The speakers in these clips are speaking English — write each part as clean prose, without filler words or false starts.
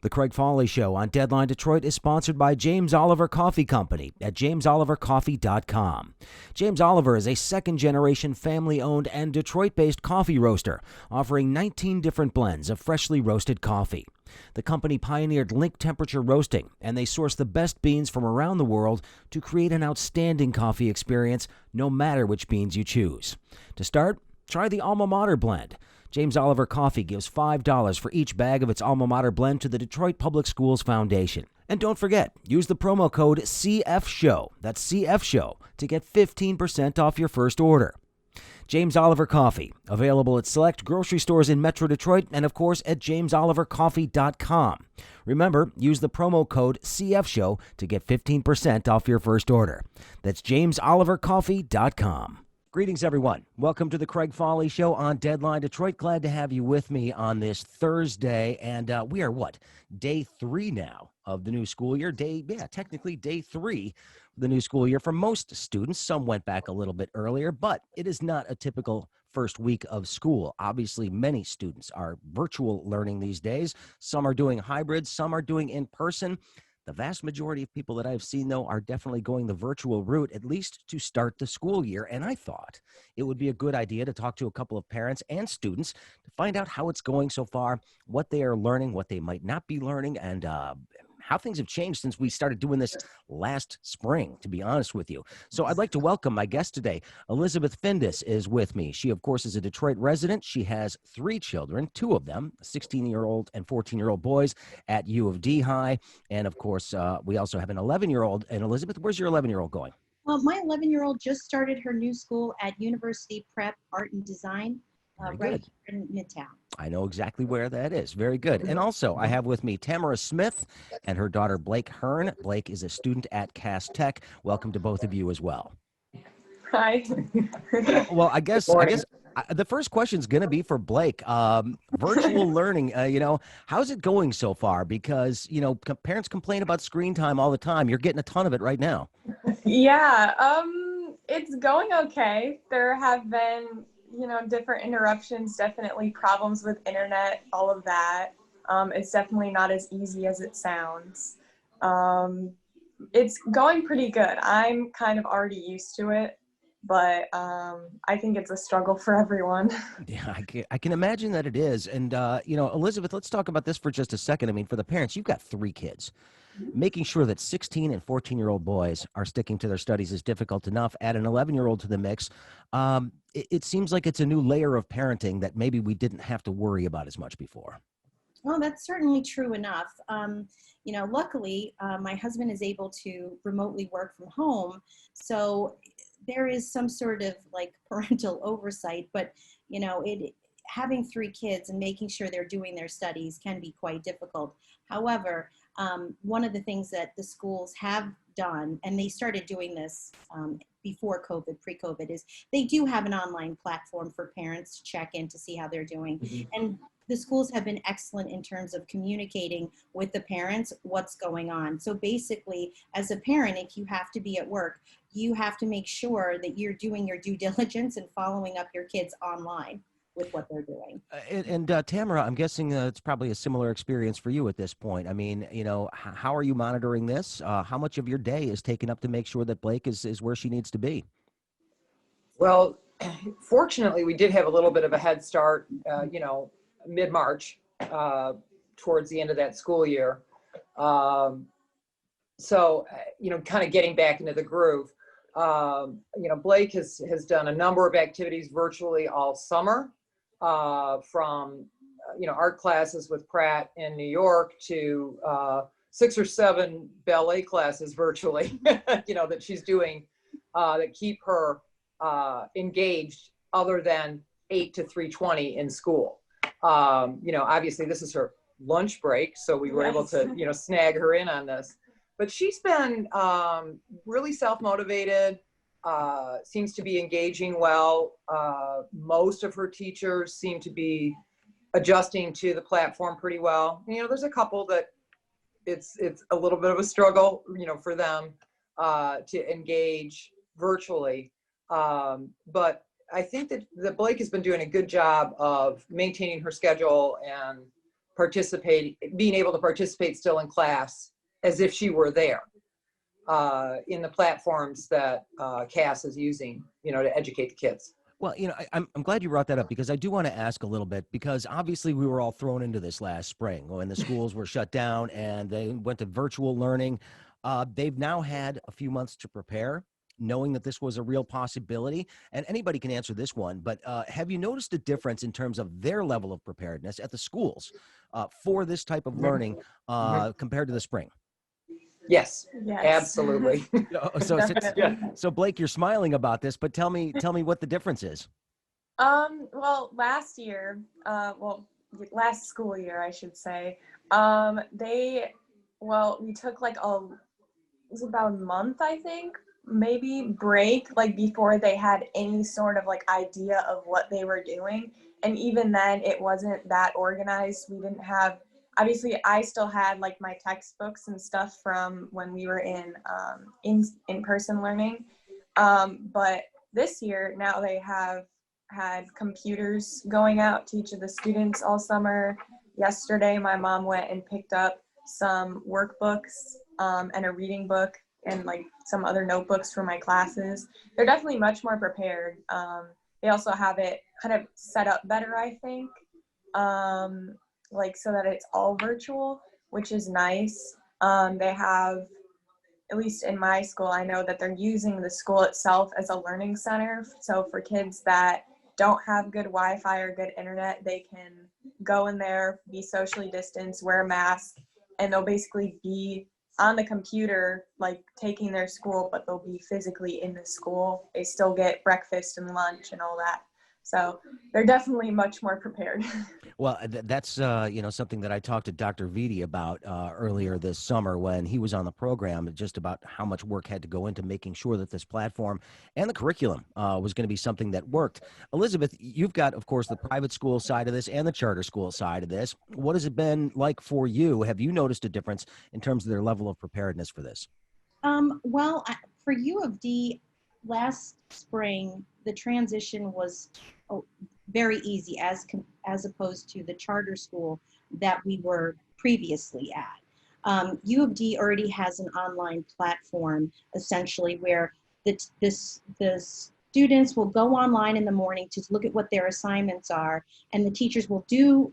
The Craig Fahle Show on Deadline Detroit is sponsored by James Oliver Coffee Company at jamesolivercoffee.com. James Oliver is a second-generation family-owned and Detroit-based coffee roaster, offering 19 different blends of freshly roasted coffee. The company pioneered link temperature roasting, and they source the best beans from around the world to create an outstanding coffee experience, no matter which beans you choose. To start, try the Alma Mater blend. James Oliver Coffee gives $5 for each bag of its Alma Mater blend to the Detroit Public Schools Foundation. And don't forget, use the promo code CFSHOW, that's CFSHOW, to get 15% off your first order. James Oliver Coffee, available at select grocery stores in Metro Detroit and, of course, at jamesolivercoffee.com. Remember, use the promo code CFSHOW to get 15% off your first order. That's jamesolivercoffee.com. Greetings, everyone. Welcome to the Craig Fahle Show on Deadline Detroit. Glad to have you with me on this Thursday. And we are, day 3 now of the new school year. Technically day 3 of the new school year for most students. Some went back a little bit earlier, but it is not a typical first week of school. Obviously, many students are virtual learning these days. Some are doing hybrids, some are doing in person. The vast majority of people that I've seen, though, are definitely going the virtual route, at least to start the school year. And I thought it would be a good idea to talk to a couple of parents and students to find out how it's going so far, what they are learning, what they might not be learning, and how things have changed since we started doing this last spring, to be honest with you. So I'd like to welcome my guest today. Elizabeth Findeis is with me. She, of course, is a Detroit resident. She has 3 children, 2 of them, 16-year-old and 14-year-old boys at UofD High. And, of course, we also have an 11-year-old. And, Elizabeth, where's your 11-year-old going? Well, my 11-year-old just started her new school at University Prep Art and Design, right here in Midtown. I know exactly where that is. Very good. And also, I have with me Tamara Smith and her daughter, Blake Hern. Blake is a student at Cass Tech. Welcome to both of you as well. Hi. Well, I guess the first question is going to be for Blake. Virtual learning, how's it going so far? Because, parents complain about screen time all the time. You're getting a ton of it right now. Yeah, it's going okay. There have been, different interruptions, definitely problems with internet, all of that. It's definitely not as easy as it sounds. It's going pretty good. I'm kind of already used to it, but I think it's a struggle for everyone. Yeah, I can imagine that it is. And, Elizabeth, let's talk about this for just a second. I mean, for the parents, you've got 3 kids. Making sure that 16 and 14-year-old boys are sticking to their studies is difficult enough. Add an 11-year-old to the mix. It seems like it's a new layer of parenting that maybe we didn't have to worry about as much before. Well, that's certainly true enough. Luckily, my husband is able to remotely work from home. So there is some sort of parental oversight, but, having 3 kids and making sure they're doing their studies can be quite difficult. However, one of the things that the schools have done, and they started doing this before COVID, pre-COVID, is they do have an online platform for parents to check in to see how they're doing. Mm-hmm. And the schools have been excellent in terms of communicating with the parents what's going on. So basically, as a parent, if you have to be at work, you have to make sure that you're doing your due diligence and following up your kids online with what they're doing. And Tamara, I'm guessing it's probably a similar experience for you at this point. I mean, how are you monitoring this? How much of your day is taken up to make sure that Blake is where she needs to be? Well, fortunately, we did have a little bit of a head start, mid-March, towards the end of that school year. So, kind of getting back into the groove. Blake has done a number of activities virtually all summer, from, art classes with Pratt in New York to 6 or 7 ballet classes virtually, that she's doing that keep her engaged other than 8 to 3:20 in school. Obviously this is her lunch break, so we were able to, snag her in on this. But she's been really self-motivated, seems to be engaging well. Most of her teachers seem to be adjusting to the platform pretty well. There's a couple that it's a little bit of a struggle, for them to engage virtually. But I think that Blake has been doing a good job of maintaining her schedule and being able to participate still in class as if she were there in the platforms that Cass is using, to educate the kids. Well, I'm glad you brought that up, because I do want to ask a little bit, because obviously we were all thrown into this last spring when the schools were shut down and they went to virtual learning. They've now had a few months to prepare, knowing that this was a real possibility. And anybody can answer this one, but have you noticed a difference in terms of their level of preparedness at the schools for this type of learning compared to the spring? Yes, Yes. absolutely. So Blake, you're smiling about this, but tell me what the difference is. Well, last school year, I should say, we took it was about a month, I think, maybe break, before they had any sort of idea of what they were doing. And even then it wasn't that organized. We didn't have, obviously I still had my textbooks and stuff from when we were in-person learning. But this year, now they have had computers going out to each of the students all summer. Yesterday, my mom went and picked up some workbooks and a reading book and some other notebooks for my classes. They're definitely much more prepared. They also have it kind of set up better, I think, so that it's all virtual, which is nice. They have, at least in my school, I know that they're using the school itself as a learning center. So for kids that don't have good Wi-Fi or good internet, they can go in there, be socially distanced, wear a mask, and they'll basically be on the computer, taking their school, but they'll be physically in the school. They still get breakfast and lunch and all that. So they're definitely much more prepared. Well, that's something that I talked to Dr. Vitti about earlier this summer when he was on the program, just about how much work had to go into making sure that this platform and the curriculum was going to be something that worked. Elizabeth, you've got, of course, the private school side of this and the charter school side of this. What has it been like for you? Have you noticed a difference in terms of their level of preparedness for this? For UofD, last spring, the transition was very easy as opposed to the charter school that we were previously at. UofD already has an online platform, essentially, where the students will go online in the morning to look at what their assignments are, and the teachers will do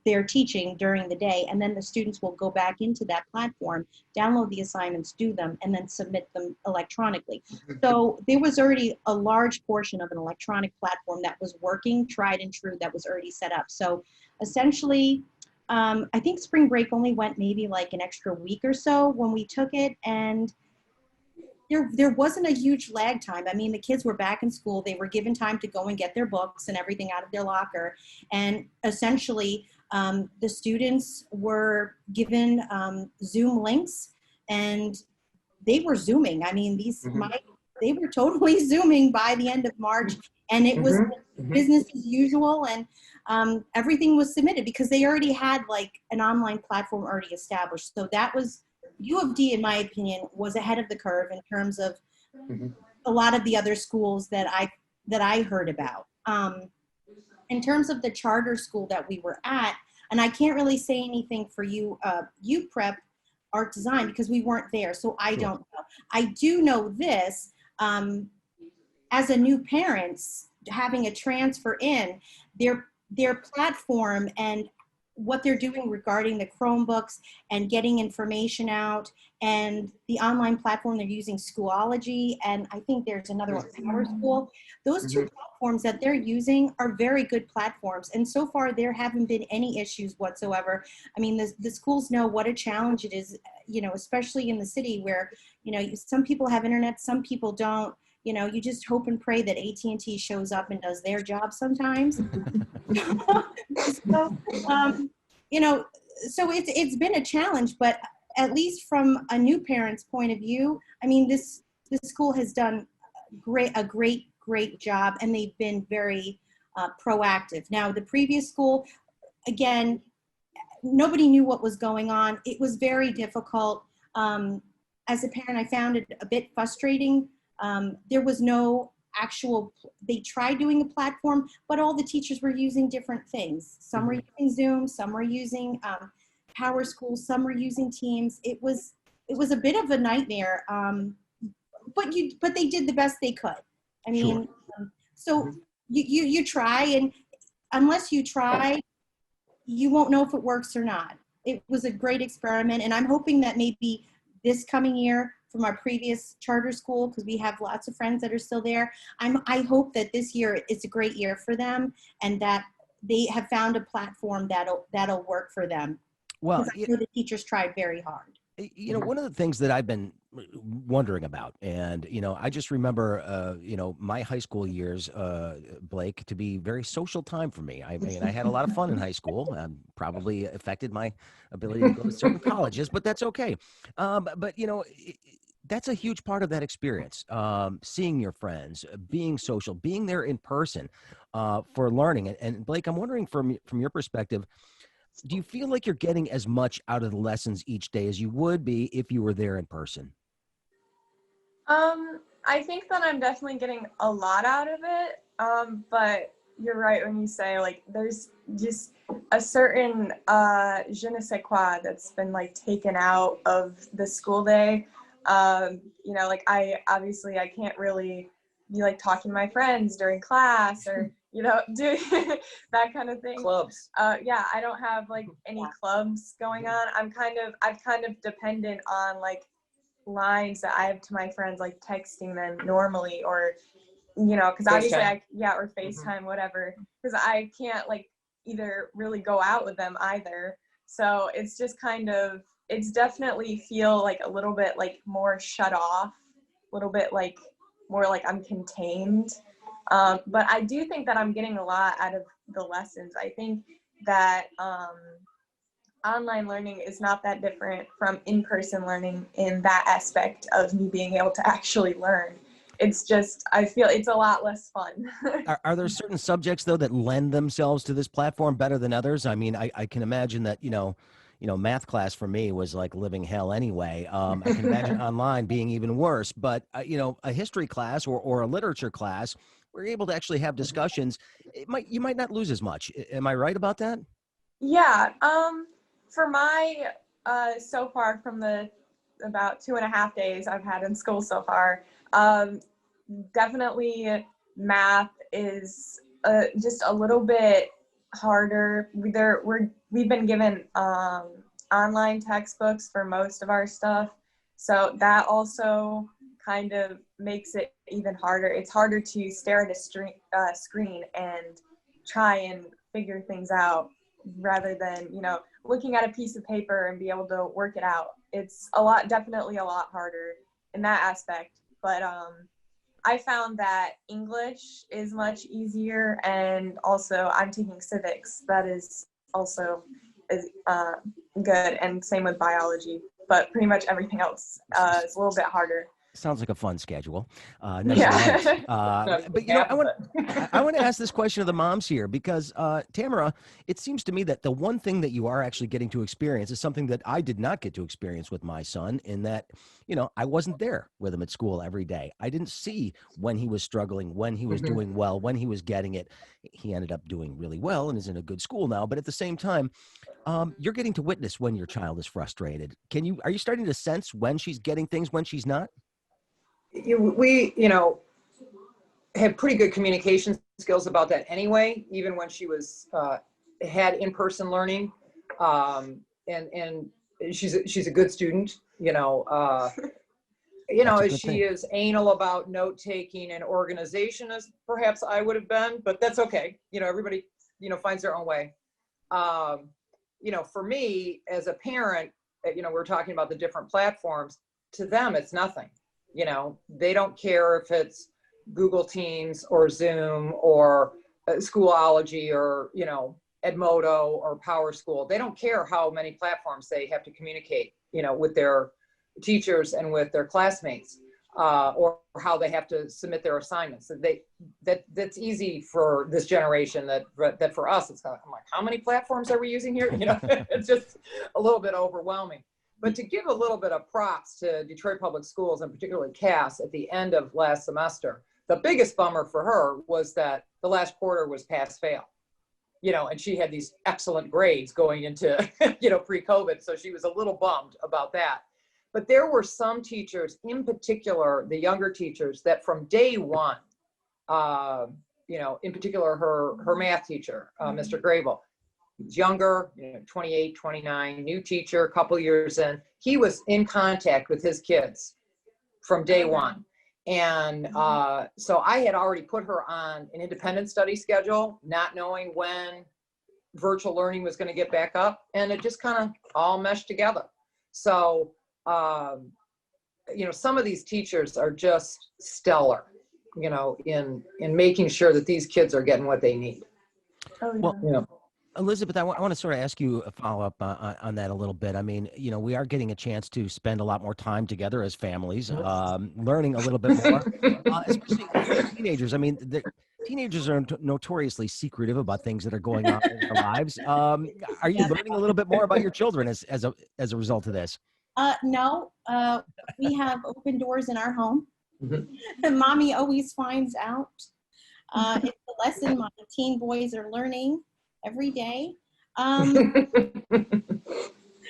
their teaching during the day, and then the students will go back into that platform, download the assignments, do them, and then submit them electronically. So there was already a large portion of an electronic platform that was working, tried and true, that was already set up. So essentially, I think spring break only went maybe an extra week or so when we took it, and there wasn't a huge lag time. I mean, the kids were back in school. They were given time to go and get their books and everything out of their locker. And essentially, the students were given Zoom links, and they were Zooming. I mean, they were totally Zooming by the end of March, and it was business as usual, and everything was submitted because they already had an online platform already established. So that was, UofD, in my opinion, was ahead of the curve in terms of a lot of the other schools that I heard about. In terms of the charter school that we were at, and I can't really say anything for you, prep art design, because we weren't there, so I don't know. I do know this, as a new parents, having a transfer in, their platform and what they're doing regarding the Chromebooks and getting information out, and the online platform they're using, Schoology, and I think there's another one, Power School. Those two platforms that they're using are very good platforms, and so far there haven't been any issues whatsoever. I mean, the schools know what a challenge it is, especially in the city where, some people have internet, some people don't. You just hope and pray that AT&T shows up and does their job sometimes. So it's been a challenge, but at least from a new parent's point of view, I mean, this school has done a great job, and they've been very proactive. Now, the previous school, again, nobody knew what was going on. It was very difficult. As a parent, I found it a bit frustrating. There was no they tried doing a platform, but all the teachers were using different things. Some were using Zoom, some were using Power School, some were using Teams. It was a bit of a nightmare, but they did the best they could. I mean, so you try, and unless you try, you won't know if it works or not. It was a great experiment, and I'm hoping that maybe this coming year from our previous charter school, because we have lots of friends that are still there, I hope that this year it's a great year for them, and that they have found a platform that'll work for them. Well, I know the teachers tried very hard. You know, one of the things that I've been wondering about, and, you know, I just remember, you know, my high school years, Blake, to be very social time for me. I mean, I had a lot of fun in high school, probably affected my ability to go to certain colleges, but that's okay. But, you know, that's a huge part of that experience. Seeing your friends, being social, being there in person for learning. And Blake, I'm wondering from your perspective, do you feel like you're getting as much out of the lessons each day as you would be if you were there in person? I think that I'm definitely getting a lot out of it. But you're right when you say, like, there's just a certain je ne sais quoi that's been, like, taken out of the school day. You know, like, I can't really be, like, talking to my friends during class, or, you know, doing that kind of thing. Clubs. Yeah, I don't have, like, any clubs going on. I'm kind of dependent on, like, lines that I have to my friends, like texting them normally, or, you know, because obviously or FaceTime, whatever, because I can't, like, either really go out with them either. So it's just it's definitely feel like a little bit like more shut off, a little bit like more like I'm contained. But I do think that I'm getting a lot out of the lessons. I think that online learning is not that different from in-person learning in that aspect of me being able to actually learn. It's just, I feel it's a lot less fun. Are there certain subjects, though, that lend themselves to this platform better than others? I mean, I can imagine that, you know, math class for me was like living hell anyway. I can imagine online being even worse. But, you know, a history class or a literature class, we're able to actually have discussions. You might not lose as much. Am I right about that? Yeah. For my, so far from the about 2.5 days I've had in school so far, definitely math is just a little bit harder. We've been given online textbooks for most of our stuff, so that also kind of makes it even harder. It's harder to stare at a screen and try and figure things out rather than, you know, looking at a piece of paper and be able to work it out. It's definitely a lot harder in that aspect. But I found that English is much easier, and also I'm taking civics. That is also good, and same with biology. But pretty much everything else is a little bit harder. Sounds like a fun schedule. Nice and light. But, you know, I want to ask this question of the moms here, because, Tamara, it seems to me that the one thing that you are actually getting to experience is something that I did not get to experience with my son, in that, you know, I wasn't there with him at school every day. I didn't see when he was struggling, when he was doing well, when he was getting it. He ended up doing really well and is in a good school now. But at the same time, you're getting to witness when your child is frustrated. Are you starting to sense when she's getting things, when she's not? We, you know, had pretty good communication skills about that anyway, even when she was had in-person learning, and she's a good student, you know. You know, as she is anal about note taking and organization as perhaps I would have been, but that's okay. You know, everybody, you know, finds their own way. You know, for me as a parent, you know, we're talking about the different platforms. To them, it's nothing. You know, they don't care if it's Google Teams or Zoom or Schoology or, you know, Edmodo or Power School. They don't care how many platforms they have to communicate, you know, with their teachers and with their classmates, or how they have to submit their assignments. That's easy for this generation. That for us, it's kind of, I'm like, how many platforms are we using here? You know, it's just a little bit overwhelming. But to give a little bit of props to Detroit Public Schools, and particularly Cass, at the end of last semester, the biggest bummer for her was that the last quarter was pass fail, and she had these excellent grades going into, pre-COVID. So she was a little bummed about that. But there were some teachers, in particular, the younger teachers, that from day one, in particular, her math teacher, Mr. Grable, he's younger, 28, 29, new teacher, a couple years in. He was in contact with his kids from day one. And so I had already put her on an independent study schedule, not knowing when virtual learning was going to get back up. And it just kind of all meshed together. So, some of these teachers are just stellar, in making sure that these kids are getting what they need. Oh, yeah. Well, Elizabeth, I want to sort of ask you a follow-up on that a little bit. I mean, we are getting a chance to spend a lot more time together as families, learning a little bit more, especially teenagers. I mean, teenagers are notoriously secretive about things that are going on in their lives. Are you learning a little bit more about your children as a result of this? No, we have open doors in our home. And mommy always finds out. It's a lesson my teen boys are learning every day.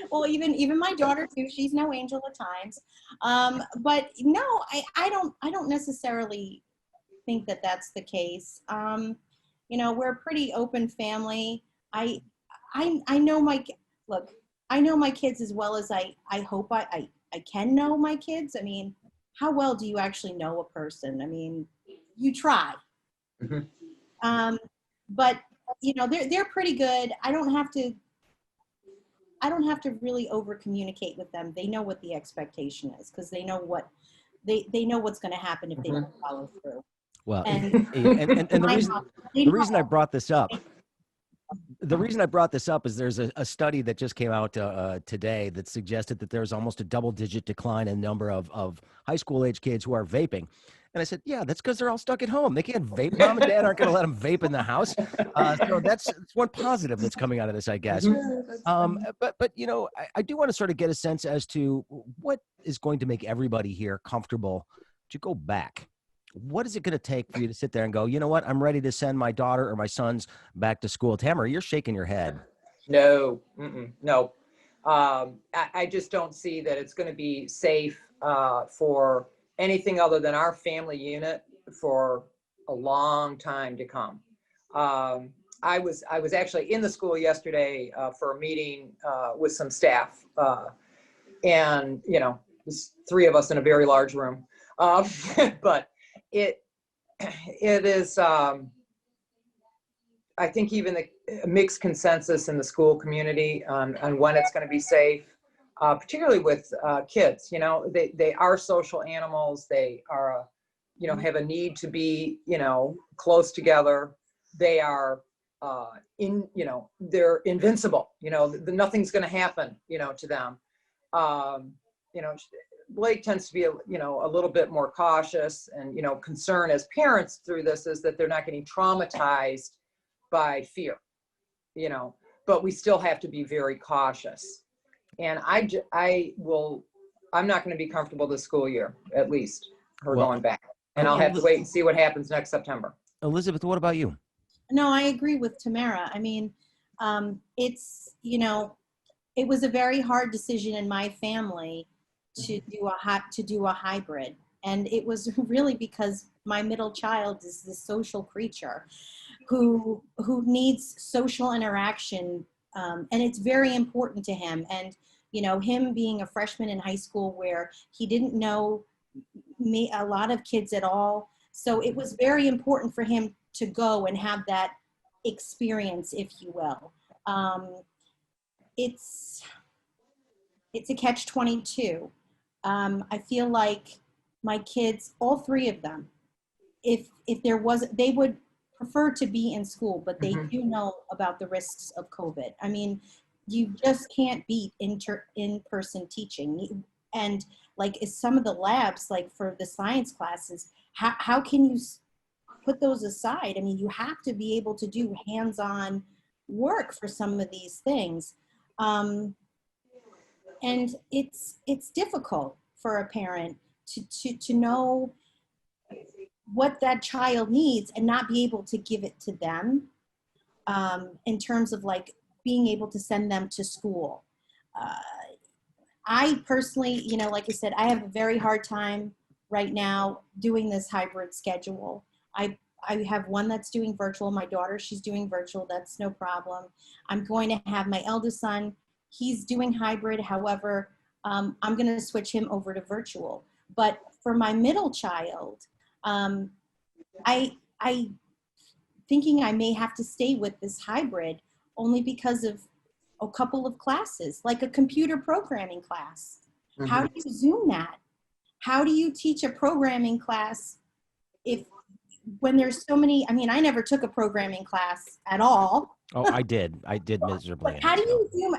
Well, even my daughter too. She's no angel at times. But no, I don't necessarily think that that's the case. We're a pretty open family. I know I know my kids as well as I hope I can know my kids. I mean, how well do you actually know a person? I mean, you try. But they're pretty good. I don't have to really over communicate with them. They know what the expectation is because they know they know what's going to happen if they don't follow through. Well, and the reason I brought this up. The reason I brought this up is there's a study that just came out today that suggested that there's almost a double-digit decline in number of high school age kids who are vaping. And I said, yeah, that's because they're all stuck at home. They can't vape. Mom and dad aren't going to let them vape in the house. So that's one positive that's coming out of this, I guess. But I do want to sort of get a sense as to what is going to make everybody here comfortable to go back. What is it going to take for you to sit there and go, you know what, I'm ready to send my daughter or my sons back to school? Tamara, you're shaking your head. No, no. I just don't see that it's going to be safe for anything other than our family unit for a long time to come. I was actually in the school yesterday for a meeting with some staff, and there's 3 of us in a very large room, but it is, I think, even the mixed consensus in the school community on when it's going to be safe, particularly with kids. They are social animals. They are, have a need to be, close together. They are they're invincible. Nothing's going to happen, to them. Blake tends to be, a little bit more cautious, and, concern as parents through this is that they're not getting traumatized by fear, but we still have to be very cautious. And I'm not going to be comfortable this school year, at least, going back. And I'll have to wait and see what happens next September. Elizabeth, what about you? No, I agree with Tamara. I mean, it's, it was a very hard decision in my family to do a hybrid. And it was really because my middle child is this social creature who needs social interaction. And it's very important to him. And, him being a freshman in high school where he didn't know a lot of kids at all. So it was very important for him to go and have that experience, if you will. It's a catch-22. I feel like my kids, all 3 of them, if there was, they would prefer to be in school, but they do know about the risks of COVID. I mean, you just can't beat in-person teaching. And like some of the labs, like for the science classes, how can you put those aside? I mean, you have to be able to do hands-on work for some of these things. And it's difficult for a parent to know what that child needs and not be able to give it to them, in terms of like being able to send them to school. Uh, I personally, you know, like I said, I have a very hard time right now doing this hybrid schedule. I have one that's doing virtual. My daughter, she's doing virtual. That's no problem. I'm going to have my eldest son. He's doing hybrid. However, I'm going to switch him over to virtual. But for my middle child, I thinking I may have to stay with this hybrid only because of a couple of classes, like a computer programming class. Mhm. How do you Zoom that? How do you teach a programming class if when there's so many? I mean, I never took a programming class at all. Oh, I did miserably. But in how it, do so. you Zoom?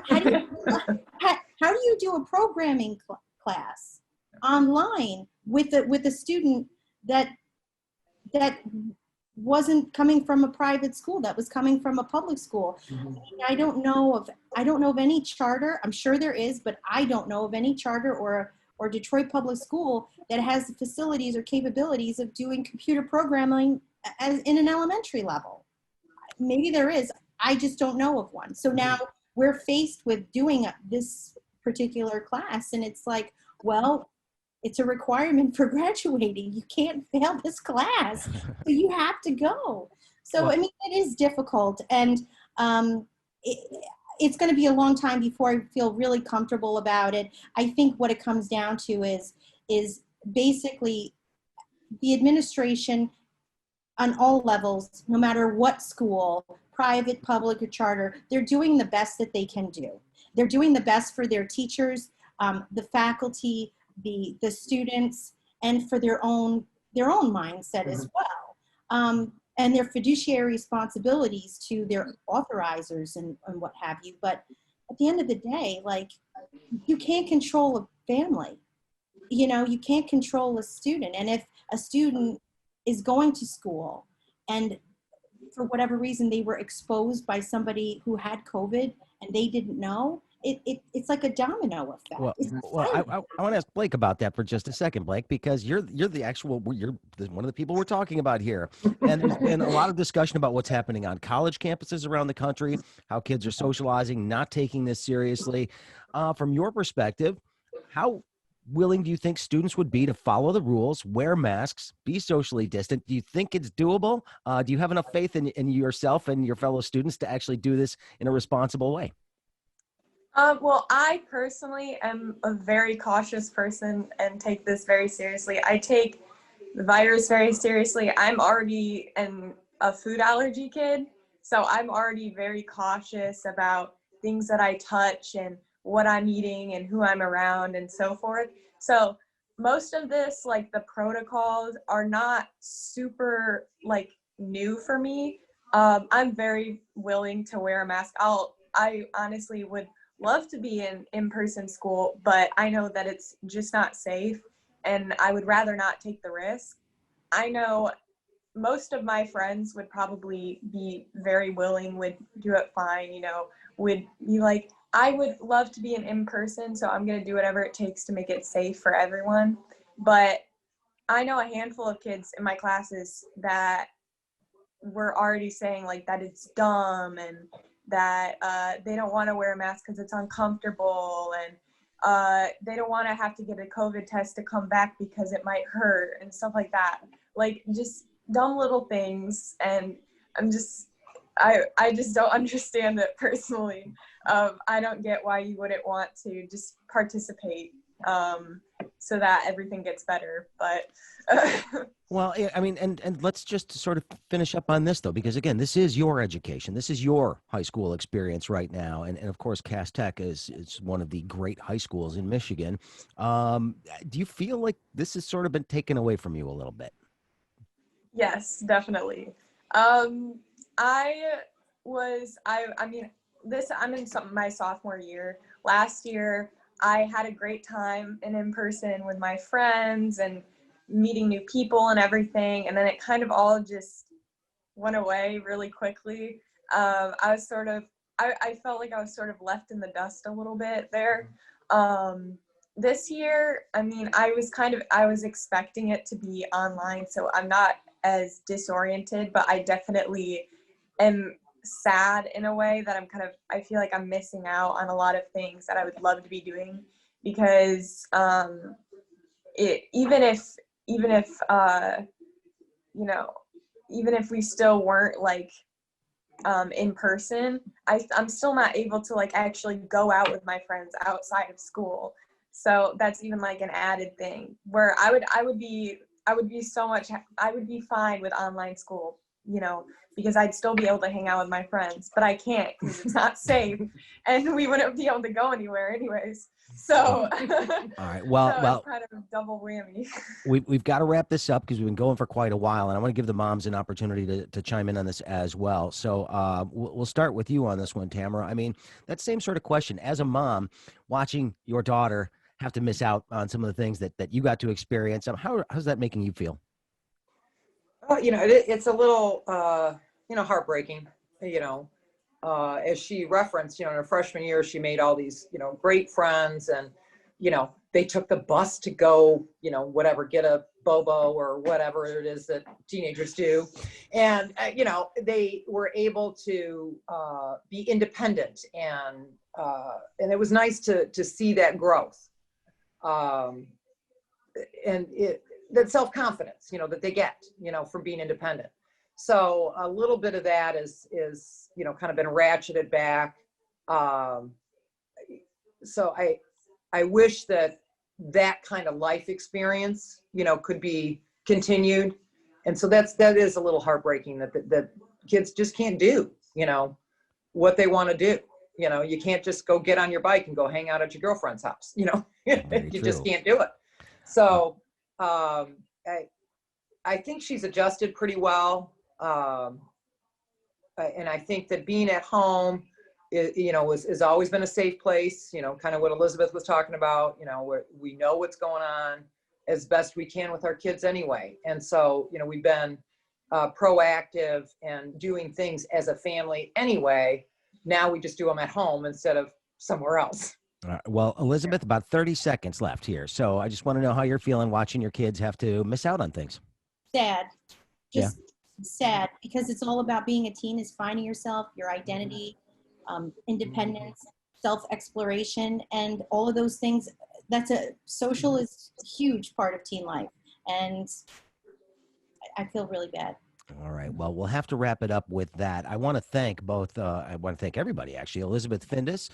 How do you do a programming class online with a student that wasn't coming from a private school, that was coming from a public school? Mhm. I don't know of any charter. I'm sure there is, but I don't know of any charter or Detroit Public School that has the facilities or capabilities of doing computer programming as in an elementary level. Maybe there is. I just don't know of one. So now we're faced with doing this particular class, and it's like, well, it's a requirement for graduating. You can't fail this class, so you have to go. So, Well- I mean, it is difficult, and it, it's going to be a long time before I feel really comfortable about it. I think what it comes down to is basically the administration on all levels, no matter what school, private, public, or charter, they're doing the best that they can do. They're doing the best for their teachers, the faculty, the students, and for their own mindset as well. And their fiduciary responsibilities to their authorizers and what have you. But at the end of the day, like, you can't control a family. You know, you can't control a student. And if a student is going to school and for whatever reason they were exposed by somebody who had COVID and they didn't know, it's like a domino effect. Well, It's I want to ask Blake about that for just a second, Blake, because you're the actual one of the people we're talking about here, and there's been a lot of discussion about what's happening on college campuses around the country, how kids are socializing, not taking this seriously. From your perspective, how willing do you think students would be to follow the rules, wear masks, be socially distant? Do you think it's doable? Do you have enough faith in yourself and your fellow students to actually do this in a responsible way? Well, I personally am a very cautious person and take this very seriously. I take the virus very seriously. I'm already a food allergy kid, so I'm already very cautious about things that I touch and what I'm eating and who I'm around and so forth. So most of this, like the protocols, are not super like new for me. I'm very willing to wear a mask. I honestly would love to be in in-person school, but I know that it's just not safe and I would rather not take the risk. I know most of my friends would probably be very willing, would do it fine, you know, would be like, I would love to be in person, so I'm going to do whatever it takes to make it safe for everyone. But I know a handful of kids in my classes that were already saying like that it's dumb and that they don't want to wear a mask because it's uncomfortable, and they don't want to have to get a COVID test to come back because it might hurt and stuff like that. Like just dumb little things. And I just don't understand it personally. I don't get why you wouldn't want to just participate so that everything gets better. But Well, I mean, and let's just sort of finish up on this, though, because, again, this is your education. This is your high school experience right now. And of course, Cass Tech is one of the great high schools in Michigan. Do you feel like this has sort of been taken away from you a little bit? yes, definitely. I mean, I'm in my sophomore year. Last year, I had a great time in person with my friends and meeting new people and everything. And then it kind of all just went away really quickly. I felt like I was sort of left in the dust a little bit there. this year, I mean, I was expecting it to be online, so I'm not as disoriented, but I definitely am sad in a way that I feel like I'm missing out on a lot of things that I would love to be doing, because even if you know, even if we still weren't like in person, I'm still not able to like actually go out with my friends outside of school. So that's even like an added thing where I would be fine with online school, you know, because I'd still be able to hang out with my friends, but I can't because it's not safe and we wouldn't be able to go anywhere anyways. So, all right. Well, so well, it's kind of a double whammy. we've got to wrap this up because we've been going for quite a while, and I want to give the moms an opportunity to chime in on this as well. So we'll start with you on this one, Tamara. I mean, that same sort of question. As a mom, watching your daughter have to miss out on some of the things that you got to experience, how's that making you feel? You know, it's a little, you know, heartbreaking, you know, as she referenced, you know, in her freshman year, she made all these, you know, great friends, and, you know, they took the bus to go, you know, whatever, get a bobo or whatever it is that teenagers do. And, you know, they were able to be independent, and it was nice to see that growth. And that self-confidence, you know, that they get, you know, from being independent. So a little bit of that is, you know, kind of been ratcheted back. So I wish that kind of life experience, you know, could be continued. And so that is a little heartbreaking that kids just can't do, you know, what they want to do. You know, you can't just go get on your bike and go hang out at your girlfriend's house, you know, you just can't do it. So I think she's adjusted pretty well. And I think that being at home, you know, has always been a safe place, you know, kind of what Elizabeth was talking about, you know, where we know what's going on as best we can with our kids anyway. And so, you know, we've been proactive and doing things as a family anyway. Now we just do them at home instead of somewhere else. Well, Elizabeth, about 30 seconds left here. So I just want to know how you're feeling watching your kids have to miss out on things. Sad. Just sad, because it's all about being a teen, is finding yourself, your identity, independence, self-exploration, and all of those things. Social is a huge part of teen life. And I feel really bad. All right. Well, we'll have to wrap it up with that. I want to thank I want to thank everybody, actually. Elizabeth Findeis,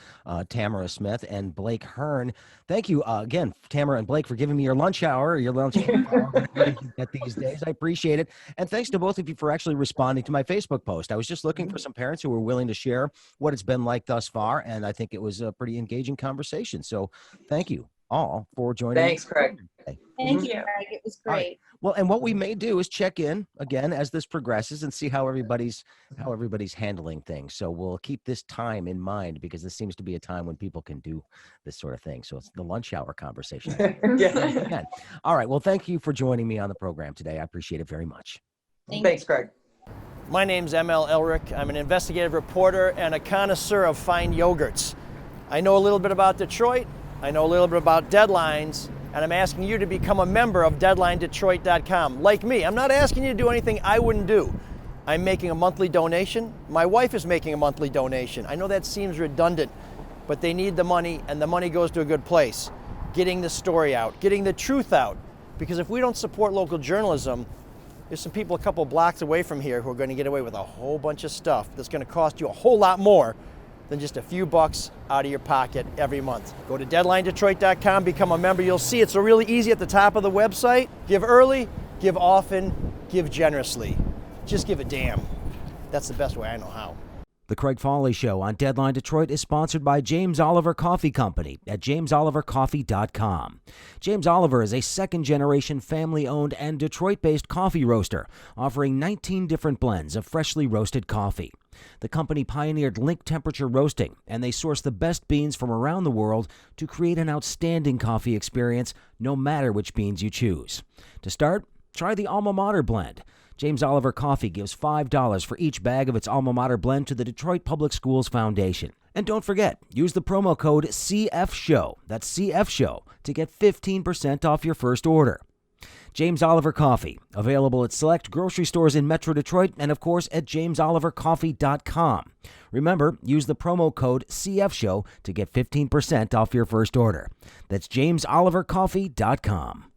Tamara Smith, and Blake Hern. Thank you again, Tamara and Blake, for giving me your lunch hour at these days. I appreciate it. And thanks to both of you for actually responding to my Facebook post. I was just looking for some parents who were willing to share what it's been like thus far, and I think it was a pretty engaging conversation. So thank you all for joining. Thanks, Craig. Thank you, Craig. It was great. Right. Well, and what we may do is check in again as this progresses and see how everybody's handling things. So we'll keep this time in mind, because this seems to be a time when people can do this sort of thing. So it's the lunch hour conversation. Yeah. All right. Well, thank you for joining me on the program today. I appreciate it very much. Thanks, Craig. My name's M.L. Elric. I'm an investigative reporter and a connoisseur of fine yogurts. I know a little bit about Detroit. I know a little bit about deadlines. And I'm asking you to become a member of DeadlineDetroit.com. Like me, I'm not asking you to do anything I wouldn't do. I'm making a monthly donation. My wife is making a monthly donation. I know that seems redundant, but they need the money, and the money goes to a good place. Getting the story out, getting the truth out. Because if we don't support local journalism, there's some people a couple blocks away from here who are going to get away with a whole bunch of stuff that's going to cost you a whole lot more than just a few bucks out of your pocket every month. Go to DeadlineDetroit.com, become a member. You'll see it's really easy at the top of the website. Give early, give often, give generously. Just give a damn. That's the best way I know how. The Craig Fahle Show on Deadline Detroit is sponsored by James Oliver Coffee Company at JamesOliverCoffee.com. James Oliver is a second-generation family-owned and Detroit-based coffee roaster, offering 19 different blends of freshly roasted coffee. The company pioneered link temperature roasting, and they source the best beans from around the world to create an outstanding coffee experience, no matter which beans you choose. To start, Try the Alma Mater blend. James Oliver Coffee gives $5 for each bag of its Alma Mater blend to the Detroit Public Schools Foundation. And don't forget, use the promo code CFSHOW, that's CFSHOW, to get 15% off your first order. James Oliver Coffee, available at select grocery stores in Metro Detroit and, of course, at jamesolivercoffee.com. Remember, use the promo code CFSHOW to get 15% off your first order. That's jamesolivercoffee.com.